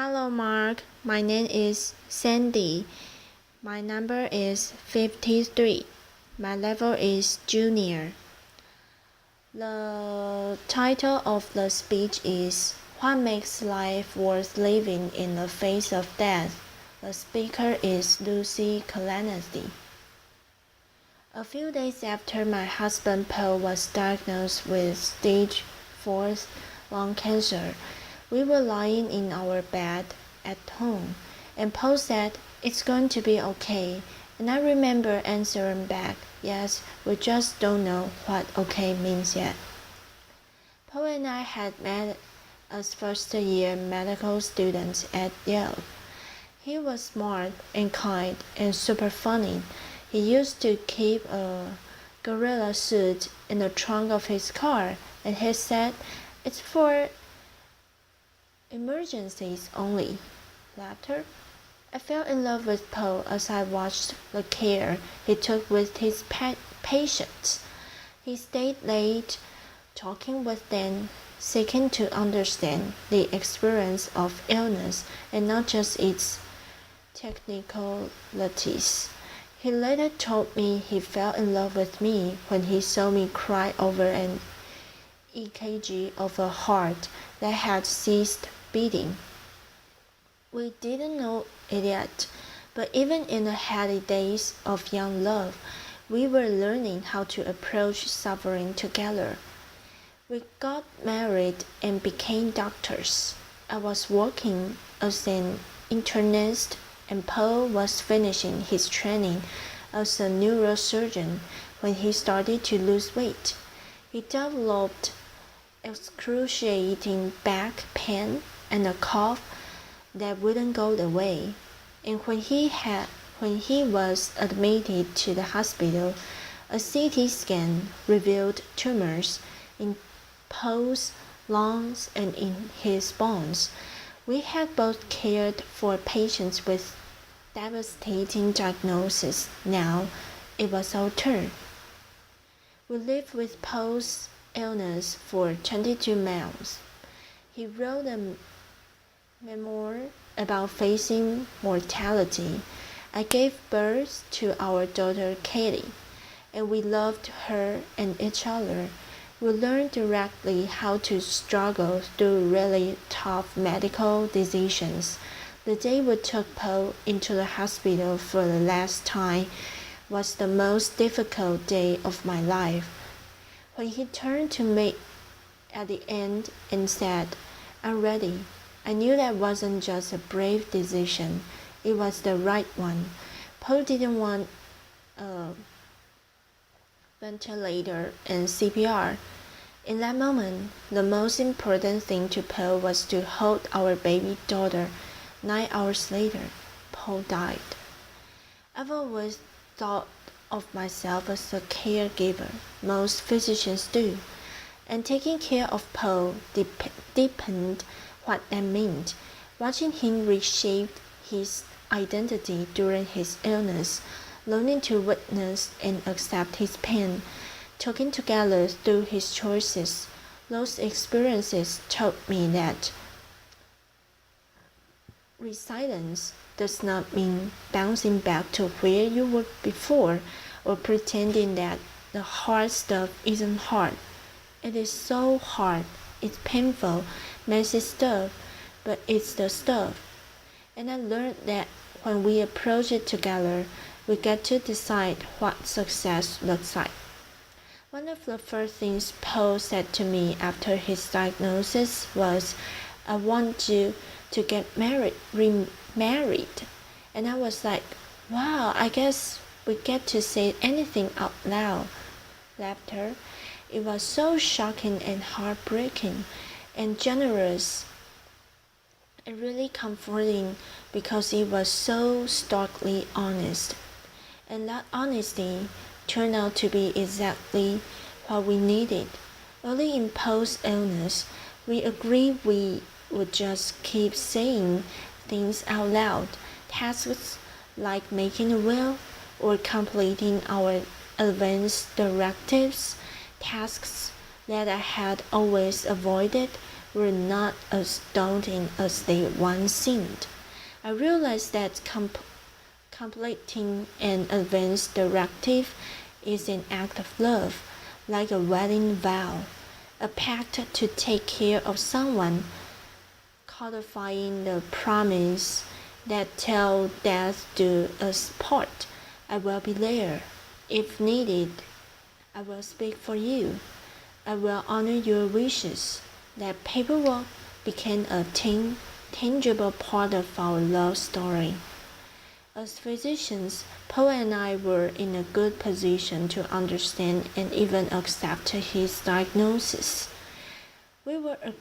Hello, Mark. My name is Sandy. My number is 53. My level is junior. The title of the speech is What Makes Life Worth Living in the Face of Death? The speaker is Lucy Kalanithi. A few days after my husband Paul was diagnosed with stage 4 lung cancer, we were lying in our bed at home, and Paul said, "It's going to be okay." And I remember answering back, "Yes, we just don't know what okay means yet." Paul and I had met as first-year medical students at Yale. He was smart and kind and super funny. He used to keep a gorilla suit in the trunk of his car, and he said, "It's for emergencies only." Laughter. I fell in love with Paul as I watched the care he took with his patients. He stayed late, talking with them, seeking to understand the experience of illness and not just its technicalities. He later told me he fell in love with me when he saw me cry over an EKG of a heart that had ceased beating. We didn't know it yet, but even in the heady days of young love, we were learning how to approach suffering together. We got married and became doctors. I was working as an internist, and Paul was finishing his training as a neurosurgeon when he started to lose weight. He developed excruciating back pain and a cough that wouldn't go away. And when he was admitted to the hospital, a CT scan revealed tumors in Paul's lungs and in his bones. We had both cared for patients with devastating diagnoses. Now it was our turn. We lived with Paul's illness for 22 months. He wrote a memoir about facing mortality. I gave birth to our daughter Katie, and we loved her and each other. We learned directly how to struggle through really tough medical decisions. The day we took Paul into the hospital for the last time was the most difficult day of my life. When he turned to me at the end and said, "I'm ready," I knew that wasn't just a brave decision, it was the right one. Paul didn't want a ventilator and CPR. In that moment, the most important thing to Paul was to hold our baby daughter. 9 hours later, Paul died. I've always thought of myself as a caregiver. Most physicians do. And taking care of Paul deepened what that meant. Watching him reshape his identity during his illness, learning to witness and accept his pain, talking together through his choices, those experiences taught me that resilience does not mean bouncing back to where you were before or pretending that the hard stuff isn't hard. It is so hard, it's painful, messy stuff, but it's the stuff. And I learned that when we approach it together, we get to decide what success looks like. One of the first things Paul said to me after his diagnosis was, "I want you to get remarried." And I was like, wow, I guess we get to say anything out loud. Laughter. It was so shocking and heartbreaking and generous and really comforting because it was so starkly honest. And that honesty turned out to be exactly what we needed. Early in Paul's illness, we agreed we would just keep saying things out loud, tasks like making a will or completing our advance directives, tasks that I had always avoided were not as daunting as they once seemed. I realized that completing an advance directive is an act of love, like a wedding vow, a pact to take care of someone, codifying the promise that till death do us part. I will be there. If needed, I will speak for you. I will honor your wishes. That paperwork became a tangible part of our love story. As physicians, Paul and I were in a good position to understand and even accept his diagnosis. We weren't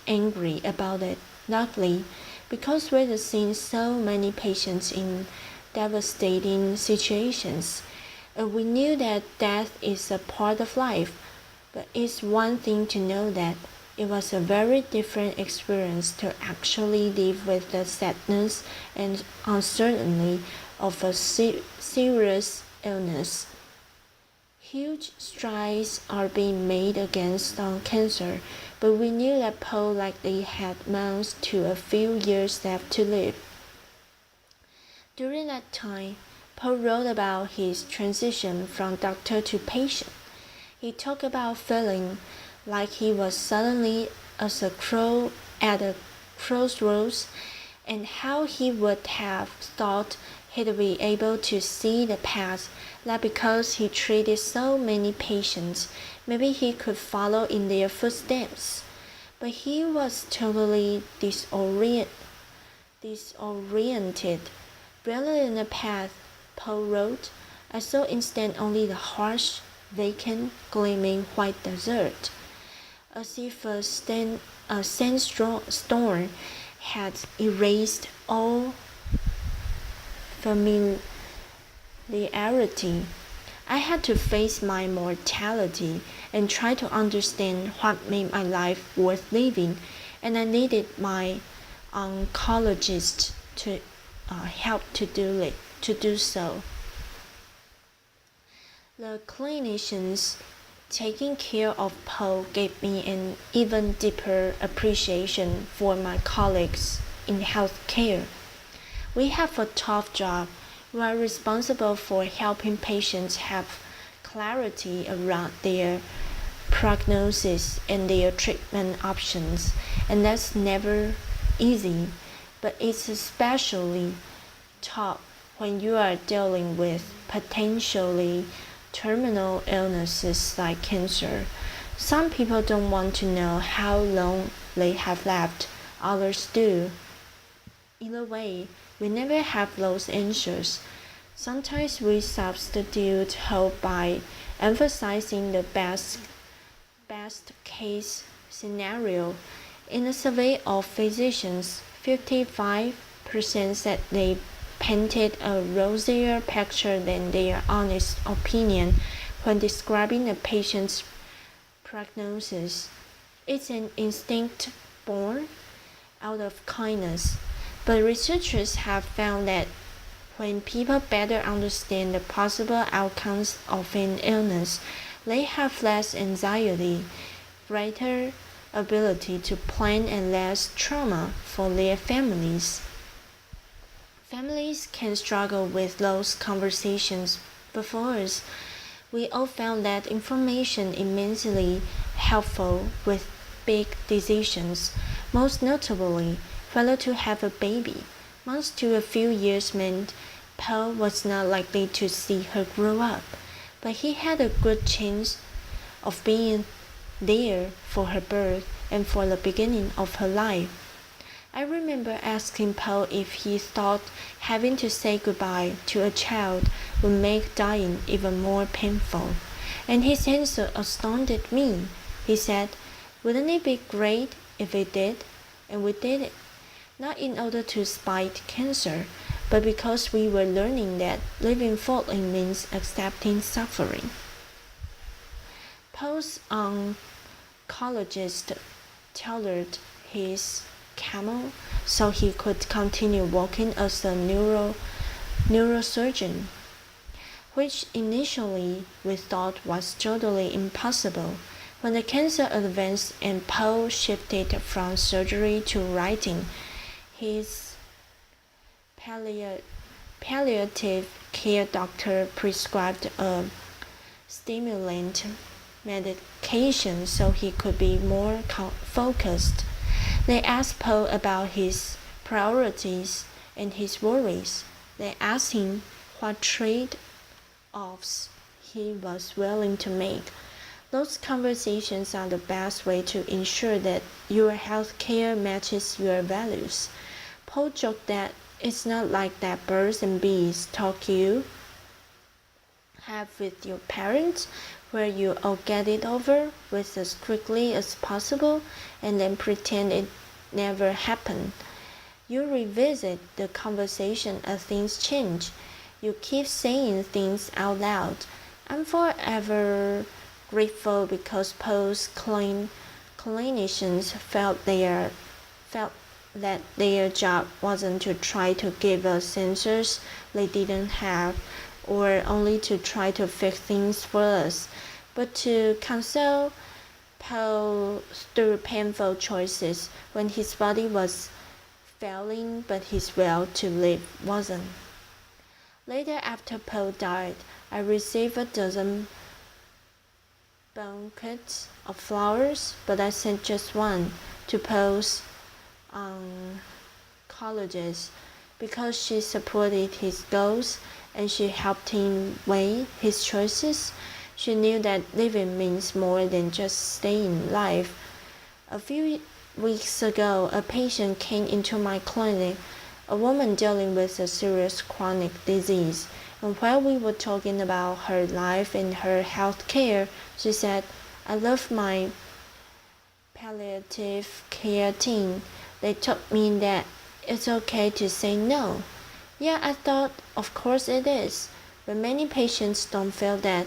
angry about it, luckily, because we had seen so many patients in devastating situations. And we knew that death is a part of life, but it's one thing to know that. It was a very different experience to actually live with the sadness and uncertainty of a serious illness. Huge strides are being made against cancer, but we knew that Paul likely had months to a few years left to live. During that time, Paul wrote about his transition from doctor to patient. He talked about feeling like he was suddenly as a crow at a crossroads, and how he would have thought he'd be able to see the path, that because he treated so many patients, maybe he could follow in their footsteps. But he was totally disoriented. Rather than a path, Paul wrote, I saw instead only the harsh, vacant, gleaming white desert, as if a sandstorm had erased all familiarity. I had to face my mortality and try to understand what made my life worth living, and I needed my oncologist to help to do so. The clinicians taking care of Paul gave me an even deeper appreciation for my colleagues in healthcare. We have a tough job. We are responsible for helping patients have clarity around their prognosis and their treatment options, and that's never easy, but it's especially tough when you are dealing with potentially terminal illnesses like cancer. Some people don't want to know how long they have left, others do. Either way, we never have those answers. Sometimes we substitute hope by emphasizing the best case scenario. In a survey of physicians, 55% said they painted a rosier picture than their honest opinion when describing a patient's prognosis. It's an instinct born out of kindness, but researchers have found that when people better understand the possible outcomes of an illness, they have less anxiety, greater ability to plan, and less trauma for their families. Families can struggle with those conversations, but for us, we all found that information immensely helpful with big decisions, most notably whether to have a baby. Months to a few years meant Paul was not likely to see her grow up, but he had a good chance of being there for her birth and for the beginning of her life. I remember asking Paul if he thought having to say goodbye to a child would make dying even more painful, and his answer astounded me. He said, "Wouldn't it be great if it did?" And we did it, not in order to spite cancer, but because we were learning that living fully means accepting suffering. Paul's oncologist tailored his camel so he could continue working as a neurosurgeon, which initially we thought was totally impossible. When the cancer advanced and Paul shifted from surgery to writing, his palliative care doctor prescribed a stimulant medication so he could be more focused. They asked Paul about his priorities and his worries. They asked him what trade-offs he was willing to make. Those conversations are the best way to ensure that your health care matches your values. Paul joked that it's not like that birds and bees talk you have with your parents, where you all get it over with as quickly as possible and then pretend it never happened. You revisit the conversation as things change. You keep saying things out loud. I'm forever grateful because Paul's clinicians felt that their job wasn't to try to give us answers they didn't have, or only to try to fix things for us, but to counsel Paul through painful choices when his body was failing but his will to live wasn't. Later, after Paul died, I received a dozen bouquets of flowers, but I sent just one to Paul's oncologist because she supported his goals and she helped him weigh his choices. She knew that living means more than just staying alive. A few weeks ago, a patient came into my clinic, a woman dealing with a serious chronic disease. And while we were talking about her life and her health care, she said, I love my palliative care team. They taught me that it's okay to say no. Yeah, I thought, of course it is, but many patients don't feel that.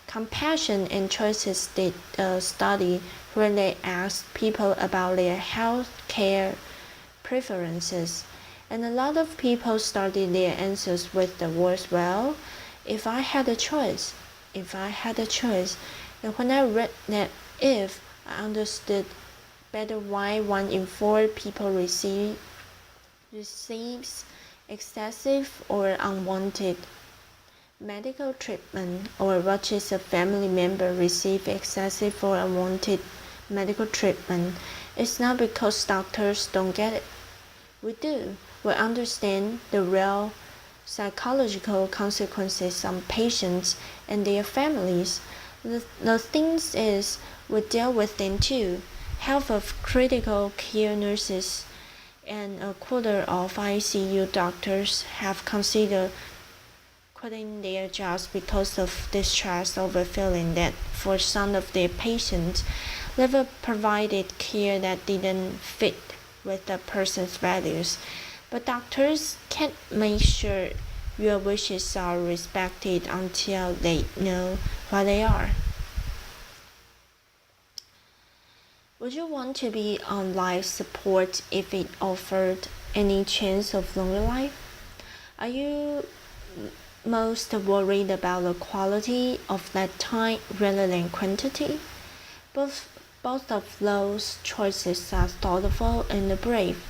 Compassion and Choices did a study where they asked people about their health care preferences, and a lot of people started their answers with the words, well, if I had a choice, if I had a choice. And when I read that if, I understood better why 1 in 4 people receives excessive or unwanted medical treatment, or watches a family member receive excessive or unwanted medical treatment. It's not because doctors don't get it. We do. We understand the real psychological consequences on patients and their families. The thing is, we deal with them too. Half of critical care nurses and a quarter of ICU doctors have considered quitting their jobs because of distress over feeling that for some of their patients, they've provided care that didn't fit with the person's values. But doctors can't make sure your wishes are respected until they know what they are. Would you want to be on life support if it offered any chance of longer life? Are you most worried about the quality of that time rather than quantity? Both of those choices are thoughtful and brave.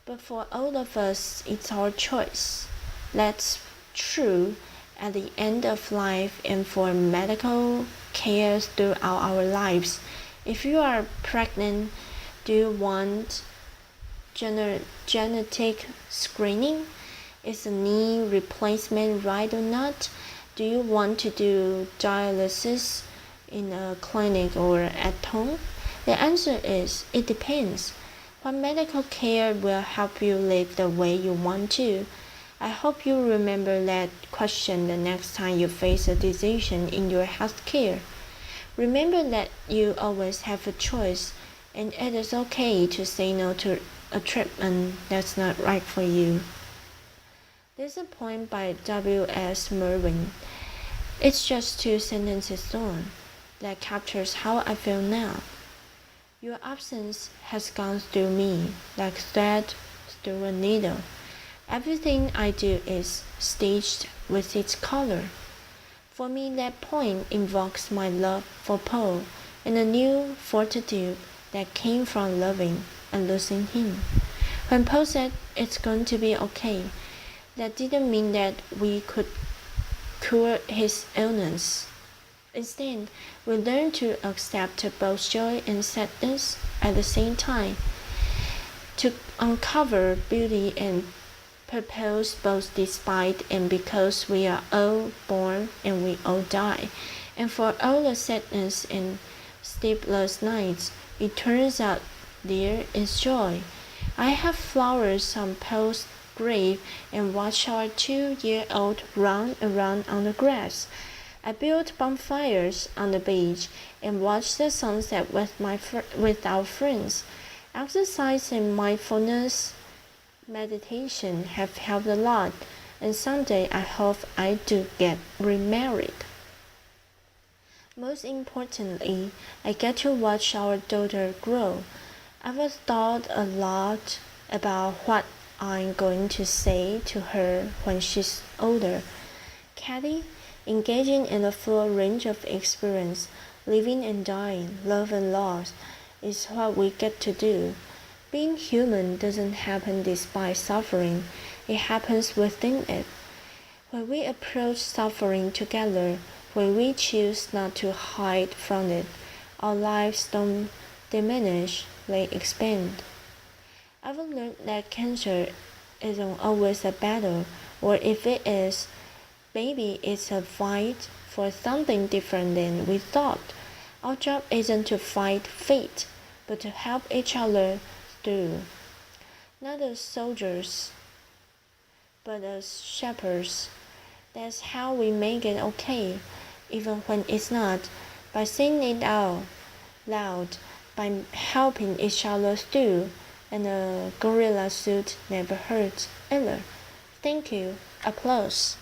But for all of us, it's our choice. That's true at the end of life and for medical care throughout our lives. If you are pregnant, do you want genetic screening? Is a knee replacement right or not? Do you want to do dialysis in a clinic or at home? The answer is, it depends. What medical care will help you live the way you want to? I hope you remember that question the next time you face a decision in your health care. Remember that you always have a choice, and it is okay to say no to a treatment that's not right for you. There's a poem by W.S. Merwin. It's just 2 sentences long that captures how I feel now. Your absence has gone through me like thread through a needle. Everything I do is staged with its color. For me, that poem invokes my love for Paul, and a new fortitude that came from loving and losing him. When Paul said it's going to be okay, that didn't mean that we could cure his illness. Instead, we learned to accept both joy and sadness at the same time, to uncover beauty and purpose both despite and because we are all born and we all die. And for all the sadness and sleepless nights, it turns out there is joy. I have flowers on Paul's grave and watch our 2-year-old run around on the grass. I built bonfires on the beach and watched the sunset with our friends. Exercise and mindfulness meditation have helped a lot, and someday I hope I do get remarried. Most importantly, I get to watch our daughter grow. I've thought a lot about what I'm going to say to her when she's older. Kathy, engaging in a full range of experience, living and dying, love and loss, is what we get to do. Being human doesn't happen despite suffering, it happens within it. When we approach suffering together, when we choose not to hide from it, our lives don't diminish, they expand. I've learned that cancer isn't always a battle, or if it is, maybe it's a fight for something different than we thought. Our job isn't to fight fate, but to help each other through. Not as soldiers, but as shepherds. That's how we make it okay, even when it's not, by saying it out loud, by helping each other through, and a gorilla suit never hurts either. Thank you. Applause.